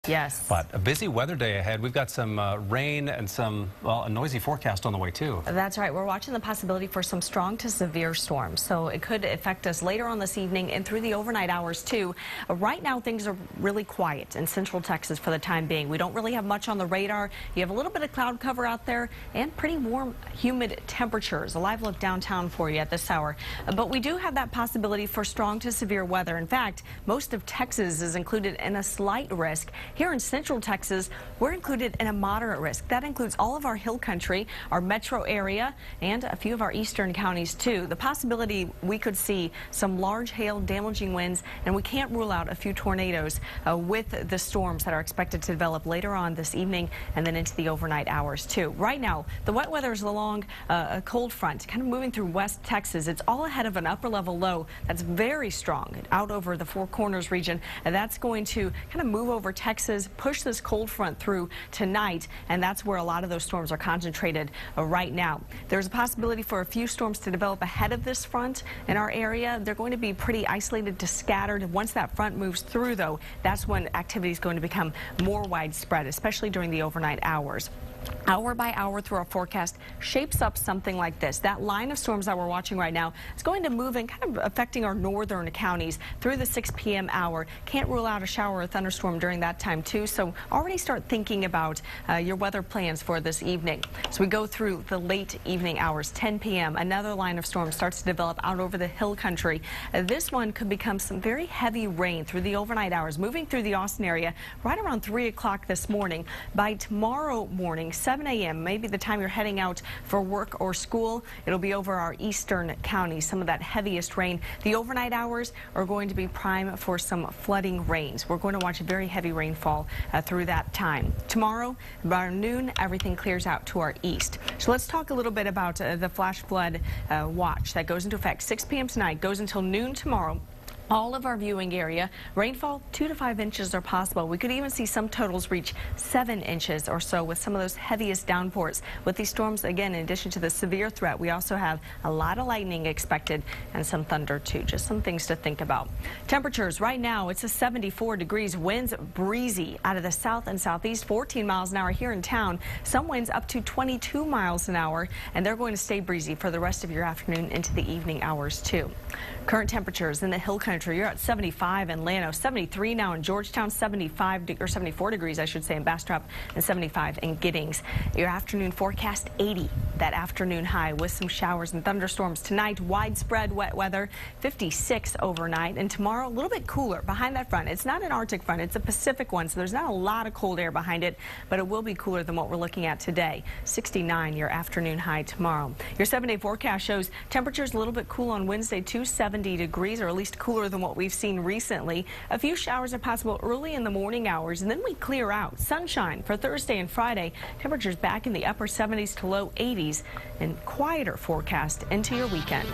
Yes. But a busy weather day ahead. We've got some rain and some, well, a noisy forecast on the way, too. That's right. We're watching the possibility for some strong to severe storms. So it could affect us later on this evening and through the overnight hours, too. Right now, things are really quiet in central Texas for the time being. We don't really have much on the radar. You have a little bit of cloud cover out there and pretty warm, humid temperatures. A live look downtown for you at this hour. But we do have that possibility for strong to severe weather. In fact, most of Texas is included in a slight risk. Here in central Texas, we're included in a moderate risk. That includes all of our hill country, our metro area, and a few of our eastern counties, too. The possibility we could see some large hail, damaging winds, and we can't rule out a few tornadoes with the storms that are expected to develop later on this evening and then into the overnight hours, too. Right now, the wet weather is along a cold front, kind of moving through West Texas. It's all ahead of an upper-level low that's very strong out over the Four Corners region, and that's going to kind of move over Texas, push this cold front through tonight, and that's where a lot of those storms are concentrated right now. There's a possibility for a few storms to develop ahead of this front in our area. They're going to be pretty isolated to scattered. Once that front moves through, though, that's when activity is going to become more widespread, especially during the overnight hours. Hour by hour through our forecast shapes up something like this. That line of storms that we're watching right now is going to move and kind of affecting our northern counties through the 6 p.m. hour. Can't rule out a shower or thunderstorm during that time, too. So already start thinking about your weather plans for this evening. So we go through the late evening hours, 10 p.m. Another line of storms starts to develop out over the hill country. This one could become some very heavy rain through the overnight hours, moving through the Austin area right around 3 o'clock this morning. By tomorrow morning, 7 a.m., maybe the time you're heading out for work or school, it'll be over our eastern counties, some of that heaviest rain. The overnight hours are going to be prime for some flooding rains. We're going to watch a very heavy rainfall through that time. Tomorrow, by noon, everything clears out to our east. So let's talk a little bit about the flash flood watch that goes into effect 6 p.m. tonight, goes until noon tomorrow. All of our viewing area, rainfall 2 to 5 inches are possible. We could even see some totals reach 7 inches or so with some of those heaviest downpours. With these storms, again, in addition to the severe threat, we also have a lot of lightning expected and some thunder, too. Just some things to think about. Temperatures right now, it's a 74 degrees. Winds breezy out of the south and southeast, 14 miles an hour here in town. Some winds up to 22 miles an hour, and they're going to stay breezy for the rest of your afternoon into the evening hours, too. Current temperatures in the hill country. You're at 75 in Llano, 73 now in Georgetown, 74 degrees, I should say, in Bastrop, and 75 in Giddings. Your afternoon forecast, 80, that afternoon high with some showers and thunderstorms tonight. Widespread wet weather, 56 overnight, and tomorrow a little bit cooler behind that front. It's not an Arctic front, it's a Pacific one, so there's not a lot of cold air behind it, but it will be cooler than what we're looking at today. 69 your afternoon high tomorrow. Your 7-day forecast shows temperatures a little bit cool on Wednesday, 70 degrees, or at least cooler than what we've seen recently. A few showers are possible early in the morning hours, and then we clear out. Sunshine for Thursday and Friday. Temperatures back in the upper 70s to low 80s, and quieter forecast into your weekend.